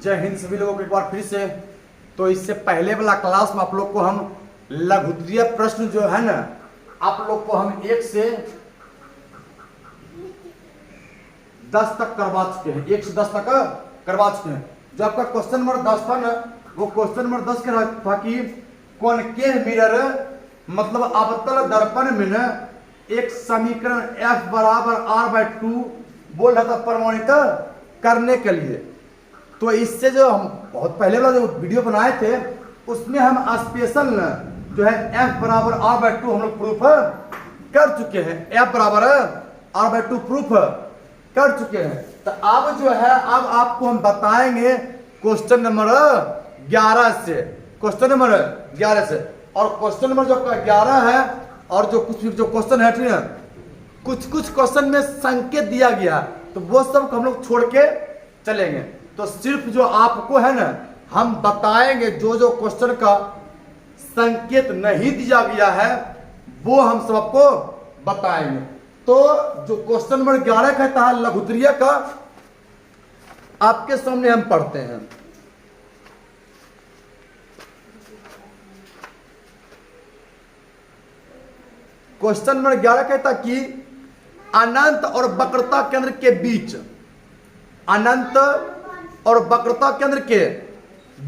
जय हिंद सभी लोगों को एक बार फिर से। तो इससे पहले वाला क्लास में आप लोग को हम लघुत्तरीय प्रश्न जो है ना, आप लोग को हम 1 से 10 तक करवा चुके हैं। 1 से 10 तक करवा चुके हैं। जो आपका क्वेश्चन नंबर 10 था ना, वो क्वेश्चन नंबर 10 का था कि कॉनकेव मिरर मतलब अवतल दर्पण में ना एक समीकरण F बराबर R/2 बोल रहा था प्रमाणित करने के लिए। तो इससे जो हम बहुत पहले वाला जो वीडियो बनाए थे उसमें हम स्पेशल जो है F बराबर R/2 हम लोग प्रूफ कर चुके हैं। F बराबर R/2 प्रूफ कर चुके हैं। तो अब जो है अब आपको हम बताएंगे क्वेश्चन नंबर 11 से। क्वेश्चन नंबर 11 से, और क्वेश्चन नंबर जो 11 है और जो कुछ जो क्वेश्चन है, ठीक है, कुछ क्वेश्चन में संकेत दिया गया तो वो सब हम लोग छोड़ के चलेंगे। तो सिर्फ जो आपको है ना हम बताएंगे जो क्वेश्चन का संकेत नहीं दिया गया है वो हम सब आपको बताएंगे। तो जो क्वेश्चन नंबर 11 कहता है लघुत्तरीय का, आपके सामने हम पढ़ते हैं। क्वेश्चन नंबर 11 कहता कि अनंत और वक्रता केंद्र के बीच, अनंत और वक्रता केंद्र के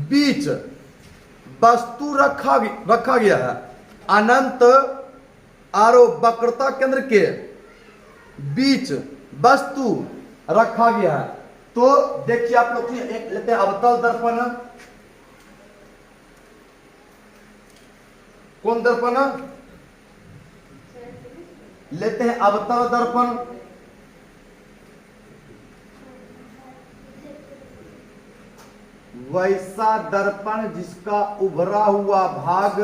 बीच वस्तु रखा गया है। अनंत और वक्रता केंद्र के बीच वस्तु रखा गया है। तो देखिए आप लोग एक लेते हैं अवतल दर्पण। कौन दर्पण लेते हैं? अवतल दर्पण। वैसा दर्पण जिसका उभरा हुआ भाग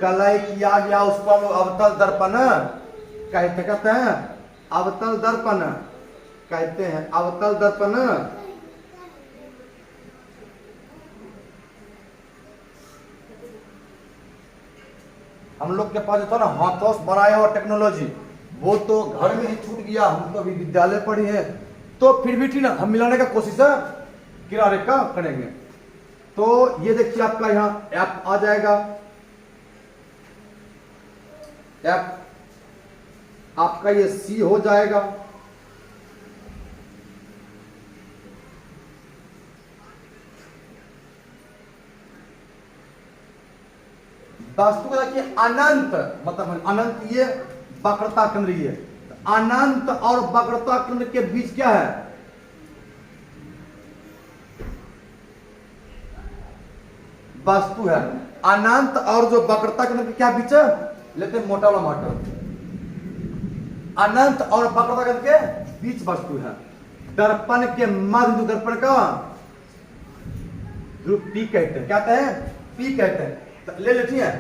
कलय किया गया उसको हम लोग अवतल दर्पण कहते हैं। अवतल दर्पण कहते हैं। अवतल दर्पण हम लोग के पास जो था ना हाथों से बनाया हुआ टेक्नोलॉजी, वो तो घर में ही छूट गया। हम तो अभी विद्यालय पढ़े हैं, तो फिर भी ठीक ना हम मिलाने का कोशिश किनारे का करेंगे। तो ये देखिए आपका यहाँ ऐप आ जाएगा। ऐप आपका ये सी हो जाएगा। वस्तु का देखिए अनंत मतलब अनंत, ये वक्रता केंद्र, ये अनंत और वक्रता केंद्र के बीच क्या है? वस्तु है। अनंत और जो वक्रता केंद्र के क्या बीच है? लेते हैं मोटा वाला माटर। अनंत और वक्रता केंद्र के बीच वस्तु है। दर्पण के मध्य दर्पण का ध्रुव पी कहते हैं। क्या कहते हैं? पी कहते हैं। तो ले लेती है।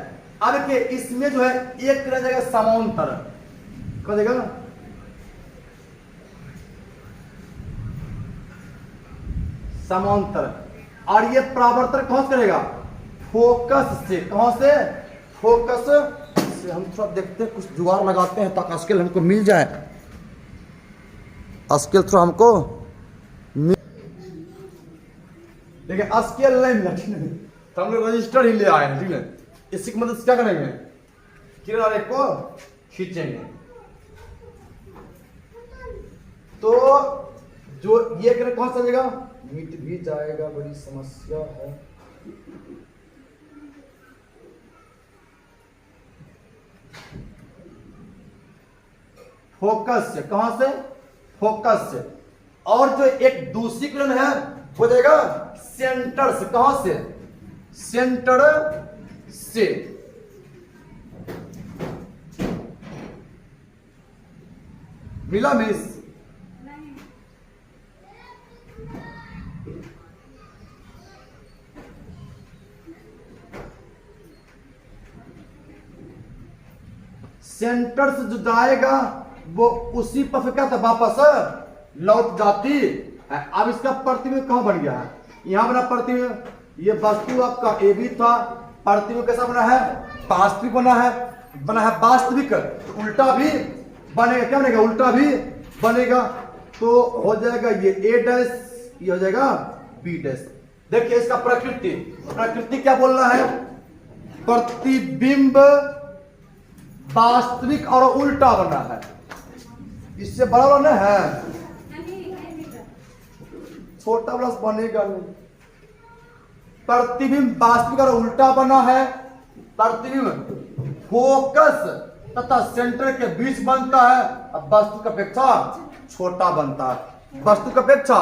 अब के इसमें जो है एक रह जाएगा समांतर, क्या देगा? समांतर। और ये परावर्तन कहां से करेगा? फोकस से। कहां से? फोकस से। हम थोड़ा देखते हैं, कुछ जुगाड़ लगाते हैं ताकि स्केल हमको मिल जाए। स्केल थोड़ा हमको देखिए स्केल नहीं मिला, ठीक है, तो हम लोग रजिस्टर ही ले आए हैं, ठीक है। इसी की मदद से क्या करेंगे? किनारे को खींचेंगे। तो जो ये किनारे कौन सा जाएगा? मिट भी जाएगा, बड़ी समस्या है। फोकस से। कहां से? फोकस से। और जो एक दूसरी किरण है वो जाएगा सेंटर से। कहां से? सेंटर से। मिला मिस? सेंटर से जो जाएगा वो उसी पर क्या था, वापस लौट जाती है। अब इसका प्रतिबिंब कहां बन गया है? यहां बना प्रतिबिंब। ये वस्तु आपका ए बी था, प्रतिबिंब कैसा बना है? वास्तविक बना है वास्तविक। उल्टा भी बनेगा। क्या बनेगा? उल्टा भी बनेगा। तो हो जाएगा ये ए डैश, ये हो जाएगा बी डैश। देखिए इसका प्रकृति, प्रकृति क्या बोल रहा है? प्रतिबिंब वास्तविक और उल्टा बना है, इससे बड़ा बना है, छोटा बड़ा बनेगा नहीं। प्रतिबिंब वास्तविक और उल्टा बना है। प्रतिबिंब फोकस तथा सेंटर के बीच बनता है, अब वस्तु की अपेक्षा छोटा बनता है, वस्तु की अपेक्षा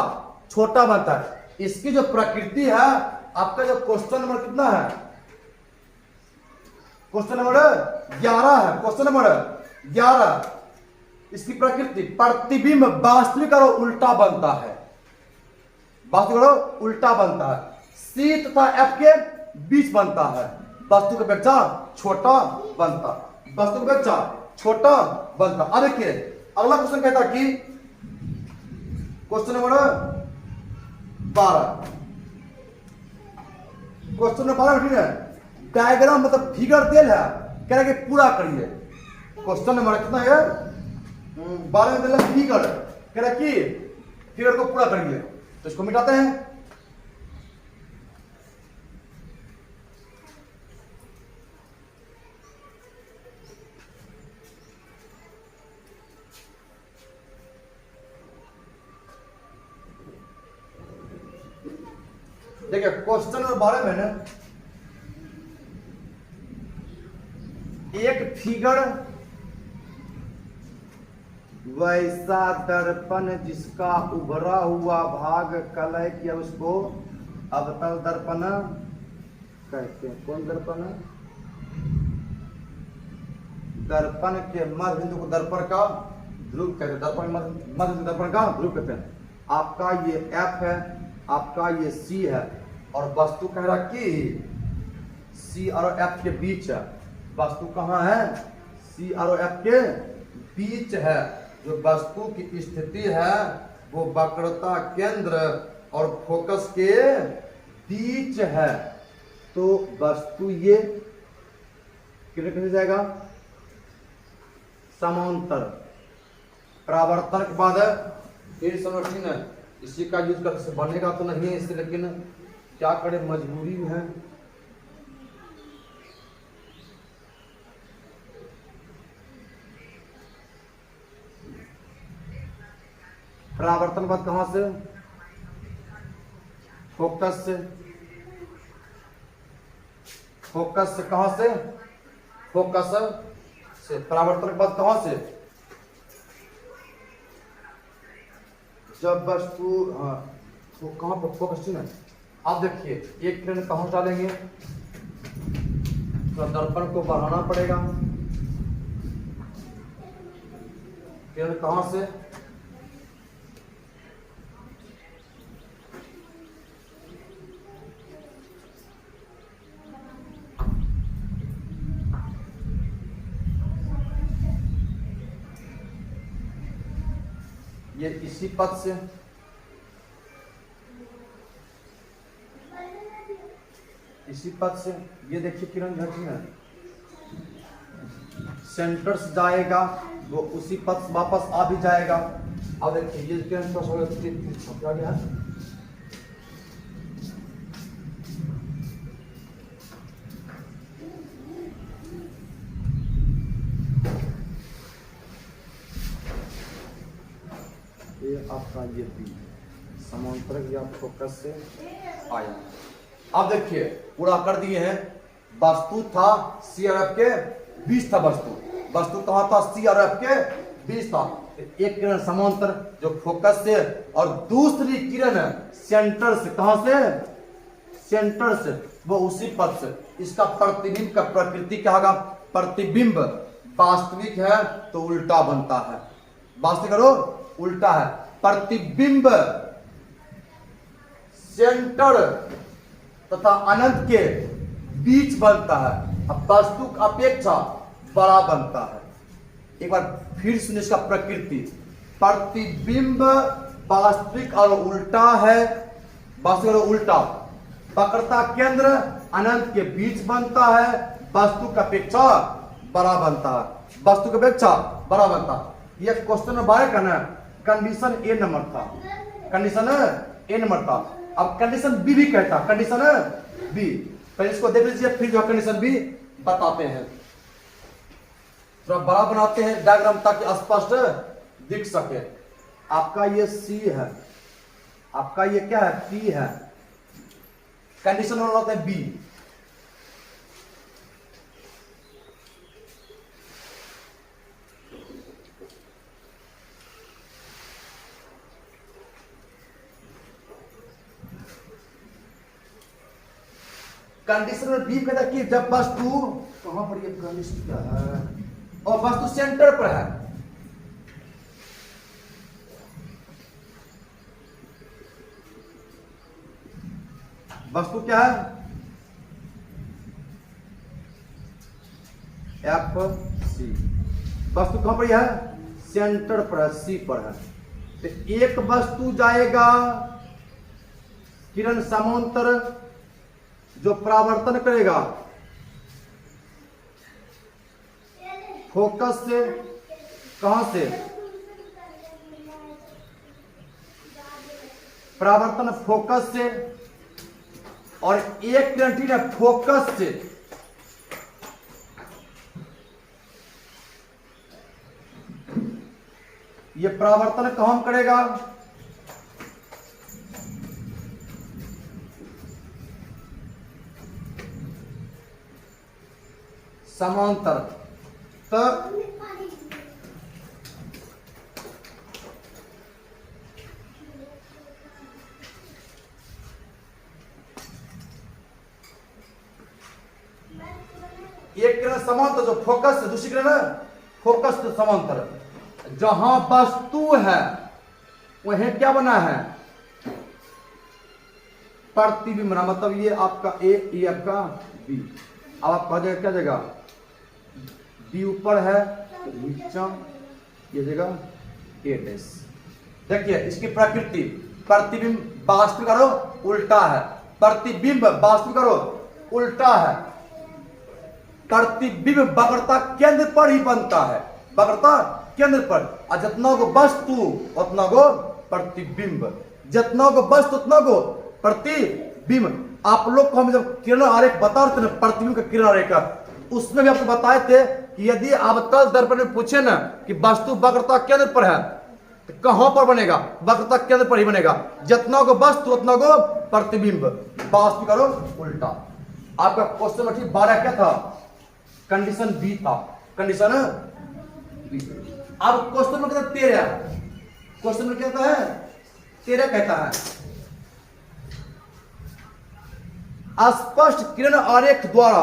छोटा बनता है। इसकी जो प्रकृति है, आपका जो क्वेश्चन नंबर कितना है? क्वेश्चन नंबर 11 है, क्वेश्चन नंबर 11। इसकी प्रकृति प्रतिबिंब वास्तविक और उल्टा बनता है, वास्तविक और उल्टा बनता है। सी तथा एफ के बीच बनता है, वस्तु की अपेक्षा छोटा बनता, वस्तु की अपेक्षा छोटा बनता। अब देखिए अगला क्वेश्चन कहता कि क्वेश्चन नंबर 12, क्वेश्चन नंबर 12 ठीक है, डायग्राम मतलब फिगर देल है, कह रहा है कि पूरा करिए। क्वेश्चन नंबर कितना है? 12 में दिल है फिगर, कह रहा है कि फिगर को पूरा करिए। तो इसको मिटाते हैं। देखिए क्वेश्चन नंबर 12 में ना एक फिगर वैसा दर्पण जिसका उभरा हुआ भाग कलय किया, उसको अवतल दर्पण कहते हैं। कौन दर्पण? दर्पण के मध्य बिंदु को दर्पण का ध्रुव कहते हैं, दर्पण मध्य बिंदु दर्पण का ध्रुव कहते हैं। आपका ये एफ है, आपका ये सी है, और वस्तु कह रहा कि सी और एफ के बीच है। वस्तु कहाँ है? सी और एफ के बीच है। जो वस्तु की स्थिति है वो वक्रता केंद्र और फोकस के बीच है। तो वस्तु ये किधर कैसे जाएगा? समांतर। परावर्तन के बाद फिर संरक्षण है, इसी का यूज कर बनेगा तो नहीं है इससे, लेकिन क्या करे, मजबूरी है। परावर्तन बाद कहां से? फोकस से। फोकस से कहां से? फोकस से। परावर्तन के बाद कहां से? जब वस्तु तो कहां पर फोकस है? आप देखिए एक किरण कहां डालेंगे? तो दर्पण को बढ़ाना पड़ेगा। किरण कहां से? ये इसी पथ से, इसी पथ से। ये देखिए किरण झटकी है, सेंटर से जाएगा, वो उसी पथ से वापस आ भी जाएगा। अब देखिए ये किरण छपा गया है, ये आपका ये बी समांतर या फोकस से आया। अब देखिए पूरा कर दिए हैं। वस्तु था सी और एफ के बीच था, वस्तु कहाँ था? सी और एफ के बीच था। एक किरण समांतर जो फोकस से, और दूसरी किरण सेंटर से। कहां से? सेंटर से, वो उसी पथ से। इसका प्रतिबिंब का प्रकृति क्या होगा? प्रतिबिंब वास्तविक है तो उल्टा बनता है, वास्तविक करो उल्टा है। प्रतिबिंब सेंटर तथा अनंत के बीच बनता है, अब वस्तु की अपेक्षा बड़ा बनता है। एक बार फिर सुनिए इसका प्रकृति। प्रतिबिंब वास्तविक और उल्टा है, वास्तविक और उल्टा। वक्रता केंद्र अनंत के बीच बनता है, वस्तु की अपेक्षा बड़ा बनता है, वस्तु की अपेक्षा बड़ा बनता है। यह क्वेश्चन नंबर 12 का ना कंडीशन ए नंबर था, कंडीशन ए नंबर था। अब कंडीशन बी भी कहता, कंडीशन बी, पहले इसको देख लीजिए फिर जो कंडीशन बी बताते हैं। थोड़ा बड़ा बनाते हैं डायग्राम ताकि स्पष्ट दिख सके। आपका ये सी है, आपका ये क्या है, पी है, कंडीशन होता है बी। कंडीशन में बी कहता है कि जब वस्तु कहां पर, ये कंडीशन क्या है, और वस्तु सेंटर पर है, वस्तु क्या है, एफ सी, वस्तु कहां पर है, सेंटर पर है, सी पर है। तो एक वस्तु जाएगा किरण समांतर जो परावर्तन करेगा फोकस से, कहां से, परावर्तन फोकस से, और एक किरण ठीक है फोकस से ये परावर्तन कहां करेगा, समांतर। तो एक किरण समांतर जो फोकस है, दूसरी किरण फोकस से समांतर, जहां वस्तु है वहीं क्या बना है, प्रतिबिंब बना। मतलब ये आपका ए, ये आपका बी। अब आपका जगह क्या जगह, बी ऊपर है तो नीचा, ये जगह ए डैश। देखिए इसकी प्रकृति, प्रतिबिंब वास्तविक करो उल्टा है, प्रतिबिंब वास्तविक करो उल्टा है। प्रतिबिंब वक्रता केंद्र पर ही बनता है, वक्रता केंद्र पर, और जितना को वस्तु उतना को प्रतिबिंब, जितना को वस्तु उतना को प्रतिबिंब। आप लोग को हम जब किरण आरेख बता रहे थे ना, प्रतिबिंब का किरण आरेख, उसमें भी आपको बताए थे कि यदि अवतल दर्पण में पूछे ना कि वस्तु वक्रता केंद्र पर है तो कहां पर बनेगा, वक्रता केंद्र पर ही बनेगा, जितना को वस्तु उतना को प्रतिबिंब। वास्तविक करो उल्टा। आपका क्वेश्चन नंबर 12 क्या था, कंडीशन बी था, कंडीशन बी। अब क्वेश्चन नंबर कहता है 13, क्वेश्चन नंबर कहता है 13 कहता है स्पष्ट किरण आरेख द्वारा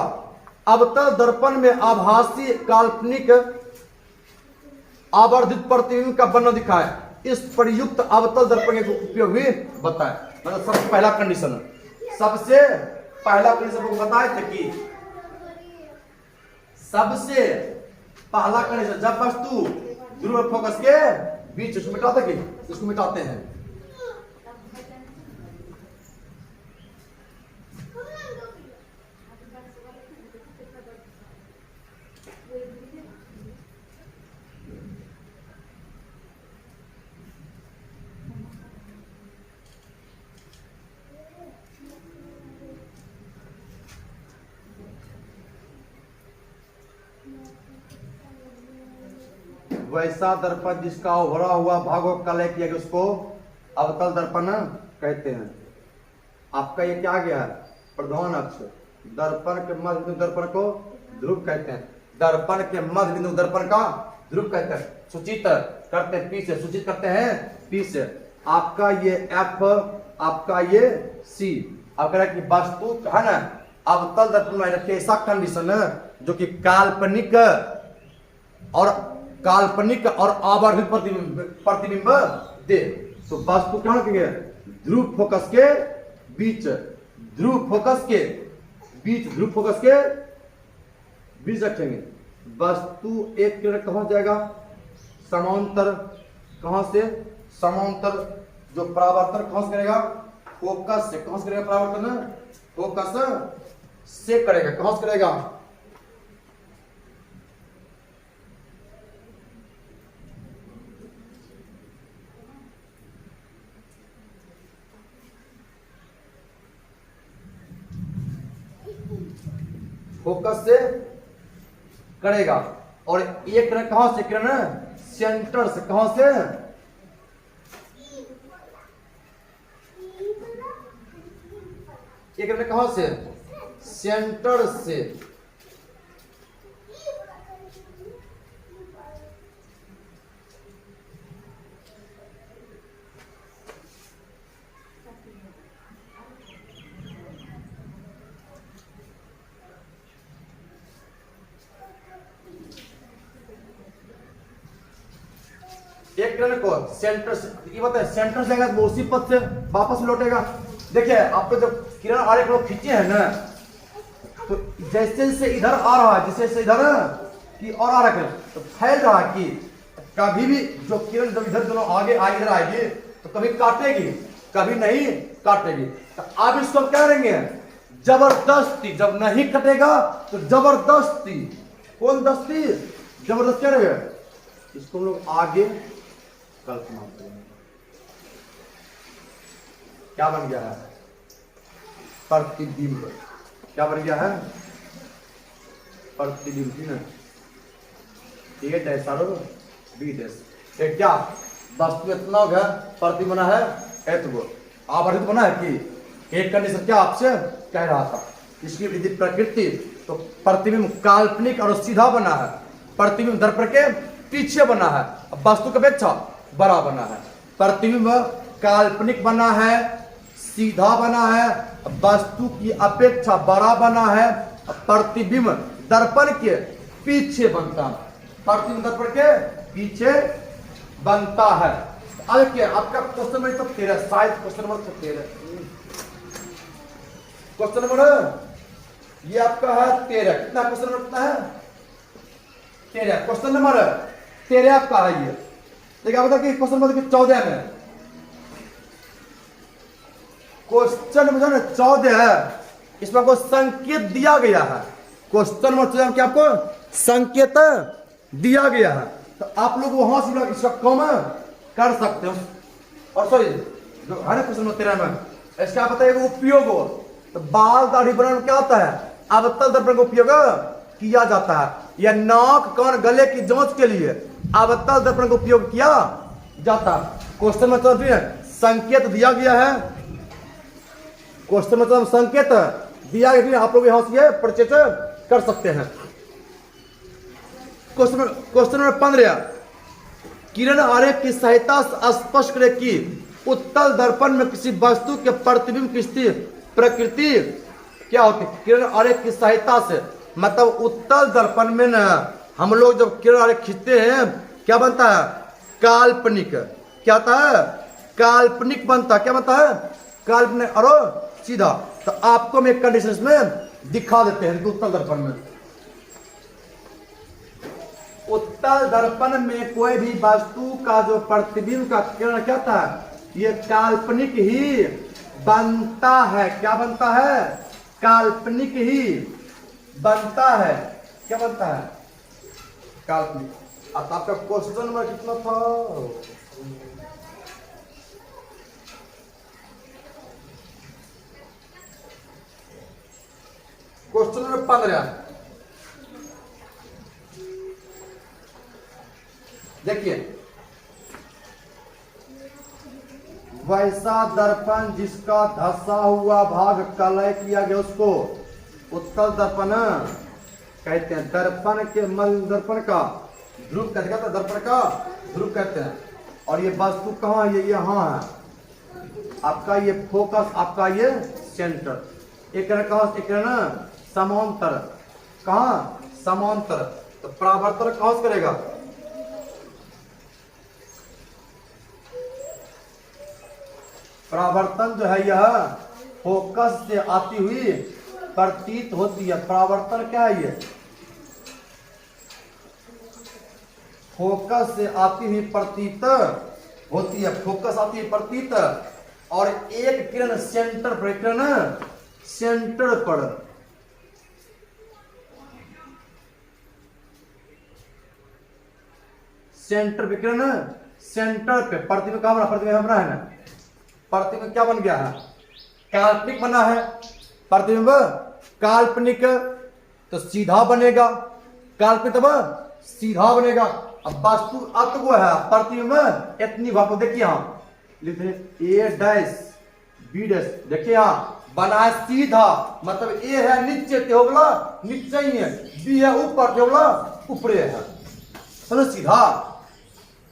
अवतल दर्पण में आभासी काल्पनिक आवर्धित प्रतिबिंब का वर्णन दिखाए। इस प्रयुक्त अवतल दर्पण के उपयोग भी बताए। मतलब सबसे पहला कंडीशन, सबसे पहला कंडीशन को बताए थे कि सबसे पहला कंडीशन जब वस्तु ध्रुव फोकस के बीच, इसको मिटाते कि इसको मिटाते हैं, वैसा दर्पण जिसका उभरा हुआ भागों का लय किया गया उसको अवतल दर्पण कहते हैं। आपका ये क्या आ गया है, प्रधान अक्ष, दर्पण के मध्य बिंदु दर्पण को ध्रुव कहते हैं, दर्पण के मध्य बिंदु दर्पण का ध्रुव कहते हैं। सूचित करते हैं पी से, सूचित करते हैं पी से। आपका ये एफ, आपका ये सी। अब कह रहा है कि वस्तु है ना अवतल दर्पण में रखे ऐसा कंडीशन है जो कि काल्पनिक और आवर्धित प्रतिबिंब दे। तो वस्तु क्या होना, ध्रुव फोकस के बीच, ध्रुव फोकस के बीच, ध्रुव फोकस के बीच रखेंगे। वस्तु एक किरण कहां जाएगा, समांतर, कहां से, समांतर जो परावर्तन कहां से करेगा, फोकस से। कहां से करेगा परावर्तन, फोकस से करेगा। कहां से करेगा, फोकस से करेगा। और ये किरण कहां से, किरण सेंटर से, कहां से, ये किरण कहां से, सेंटर से। एक किरण को सेंटर से, ये बताए सेंटर से जाएगा तो उसी पथ से वापस लौटेगा। देखिए आपको जब किरण आरेख लोग खींचे हैं ना, तो जैसे जैसे इधर आ रहा है, जैसे जैसे इधर की और आ रहा है, तो फैल रहा है कि कभी भी जो किरण जब इधर दोनों आगे आगे इधर आएगी तो कभी काटेगी, कभी नहीं काटेगी। तो आप इसको क्या करेंगे, जबरदस्ती, जब नहीं कटेगा तो जबरदस्ती, कौन दस्ती, जबरदस्ती क्या रहेगा, इसको हम लोग आगे कल्पना करेंगे। क्या बन गया है, प्रतिबिंब। क्या बन गया है, प्रतिबिंब। ए डैश और बी डैश, क्या वस्तु इतना हो गया, प्रतिबिंब बना है, एतव आवर्धित बना है कि एक कंडीशन क्या आपसे कह रहा था, इसकी विधि प्रकृति। तो प्रतिबिंब काल्पनिक और सीधा बना है, प्रतिबिंब दर्पण के पीछे बना है, वस्तु की अपेक्षा बड़ा बना है। प्रतिबिंब काल्पनिक बना है, सीधा बना है, वस्तु की अपेक्षा बड़ा बना है। प्रतिबिंब दर्पण के पीछे बनता है, प्रतिबिंब दर्पण के पीछे बनता है। अब क्या आपका क्वेश्चन नंबर 13, शायद क्वेश्चन नंबर 13, क्वेश्चन नंबर ये आपका है 13। कितना क्वेश्चन नंबर कितना है, 13। क्वेश्चन नंबर 13 आपका है ये। देखिए बता कि क्वेश्चन नंबर 14 में, क्वेश्चन नंबर 14 है, इसमें आपको संकेत दिया गया है। क्वेश्चन नंबर 14 में आपको संकेत दिया गया है, तो आप लोग वहां से इसका कम कर सकते हो। और सॉरी जो है ना क्वेश्चन नंबर 13 में, इसका बताइए उपयोग हो, तो बाल दाढ़ी बनाने में क्या होता है, अवतल दर्पण का उपयोग किया जाता है, या नाक कान गले की जांच के लिए अवतल दर्पण का उपयोग किया जाता है। क्वेश्चन मतलब संकेत दिया गया है, क्वेश्चन मतलब संकेत दिया गया, आप लोग यहां से परिचय कर सकते हैं। क्वेश्चन नंबर 15, किरण आरेख की सहायता से स्पष्ट करें कि उत्तल दर्पण में किसी वस्तु के प्रतिबिंब की प्रकृति क्या होती है। किरण आरेख की सहायता से मतलब उत्तल दर्पण में ना हम लोग जब किरण आरेख खींचते हैं क्या बनता है, काल्पनिक। क्या होता है, काल्पनिक बनता है। क्या बनता है, काल्पनिक और सीधा। तो आपको हम एक कंडीशन में दिखा देते हैं कि उत्तल दर्पण में, उत्तल दर्पण में कोई भी वस्तु का जो प्रतिबिंब का किरण क्या था, ये काल्पनिक ही बनता है। क्या बनता है, काल्पनिक ही बनता है। क्या बनता है, काल्पनिक। अब आपका क्वेश्चन नंबर कितना था, क्वेश्चन नंबर 15। देखिए, वैसा दर्पण जिसका धंसा हुआ भाग कलय किया गया उसको उत्तल दर्पण कहते हैं। दर्पण के मल दर्पण का ध्रुव कहते हैं, दर्पण का ध्रुव कहते हैं। और ये वस्तु कहाँ है, ये यहाँ है आपका, ये फोकस, आपका ये सेंटर। एक कहाँ, एक ना समांतर, कहाँ समांतर। तो परावर्तन कहाँ से करेगा, परावर्तन जो है यह फोकस से आती हुई प्रतीत होती है। परावर्तन क्या है, ये फोकस से आती हुई प्रतीत होती है, फोकस आती है प्रतीत। और एक किरण सेंटर पर, किरण सेंटर पर, सेंटर पे किरण सेंटर पे, प्रतिबिंब कहां बना, प्रतिबिंब बना है ना, प्रतिबिंब क्या बन गया है, काल्पनिक बना है। प्रतिबिंब काल्पनिक तो सीधा बनेगा, काल्पनिक तब सीधा बनेगा। अब वास्तु अत्व है प्रतिबिंब इतनी भाग को देखिए यहाँ लिखते ए डैश बी डैश, देखिए यहाँ बना है सीधा, मतलब ए है नीचे ते होगा नीचे ही है, बी है ऊपर ते होगा ऊपरे है, समझ सीधा।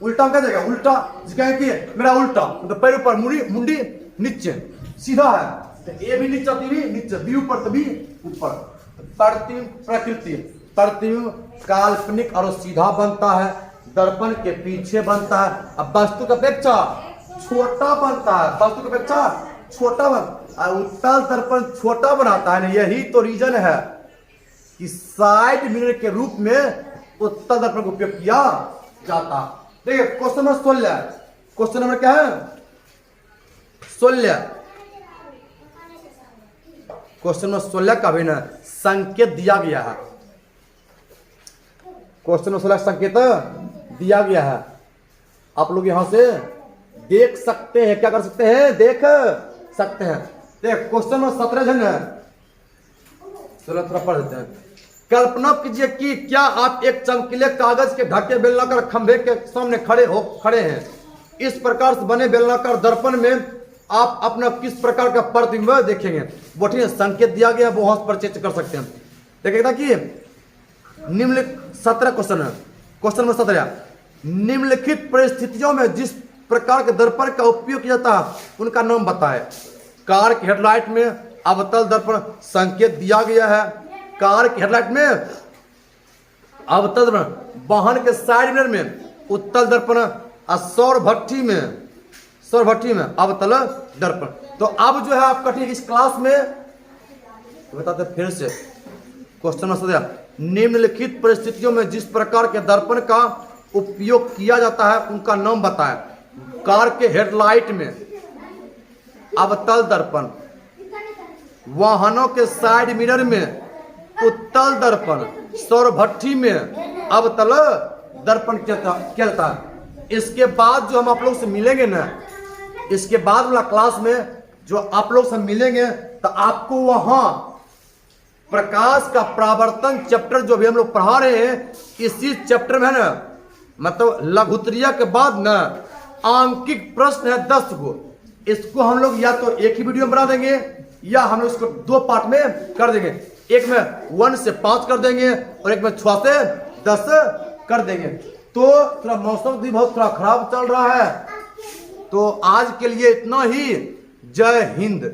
उल्टा क्या देगा, उल्टा कहें कि मेरा उल्टा तो पैर ऊपर मुंडी नीचे, सीधा है तो ए भी नीचे बी नीचे, बी ऊपर तो बी ऊपर। प्रतिबिंब प्रकृति, प्रतिबिंब काल्पनिक और सीधा बनता है, दर्पण के पीछे बनता है। अब वस्तु की अपेक्षा छोटा बनता है, वस्तु की अपेक्षा छोटा उत्तल दर्पण छोटा बनाता है ना, यही तो रीजन है कि साइड मिरर के रूप में उत्तल दर्पण का उपयोग किया जाता। देखिए क्वेश्चन नंबर 16, क्वेश्चन नंबर क्या है 16, क्वेश्चन नंबर 16 का भी ना संकेत दिया गया है, क्वेश्चन नंबर 16 संकेत दिया गया है। आप लोग यहां से देख सकते हैं, क्या कर सकते हैं, देख सकते हैं। देख क्वेश्चन नंबर 17 है, चलो थोड़ा पढ़ देते हैं। कल्पना कीजिए कि क्या आप एक चमकीले कागज के ढके बेलनाकार खंभे के सामने खड़े हैं। इस प्रकार से बने बेलनाकार दर्पण में आप अपना किस प्रकार का प्रतिबिंब देखेंगे। वो ठीक है, संकेत दिया गया, वो वहां पर चेक कर सकते हैं। देखिएगा कि निम्नलिखित 17 क्वेश्चन है, क्वेश्चन नंबर 17, निम्नलिखित परिस्थितियों में जिस प्रकार के दर्पण का उपयोग किया जाता है उनका नाम बताएं। कार की हेडलाइट में अवतल दर्पण संकेत दिया गया है, कार की हेडलाइट में अवतल दर्पण, वाहन के साइड मिरर में उत्तल दर्पण, सौर भट्ठी में अवतल दर्पण। तो अब जो है आपका ठीक इस क्लास में बताते फिर से क्वेश्चन नंबर, निम्नलिखित परिस्थितियों में जिस प्रकार के दर्पण का उपयोग किया जाता है उनका नाम बताएं। कार के हेडलाइट में अवतल दर्पण, वाहनों के साइड मिरर में उत्तल दर्पण, सौर भट्ठी में अवतल दर्पण किया जाता है। इसके बाद जो हम आप लोग से मिलेंगे ना, इसके बाद वाला क्लास में जो आप लोग से मिलेंगे तो आपको वहां प्रकाश का परावर्तन चैप्टर जो भी हम लोग पढ़ा रहे हैं इसी चैप्टर में है ना, मतलब लघुत्तरीय के बाद ना आंकिक प्रश्न है 10 गो। इसको हम लोग या तो एक ही वीडियो में बना देंगे या हम लोग इसको 2 पार्ट में कर देंगे, एक में 1 से 5 कर देंगे और एक में 6 से 10 कर देंगे। तो थोड़ा मौसम भी बहुत थोड़ा खराब चल रहा है, तो आज के लिए इतना ही। जय हिंद।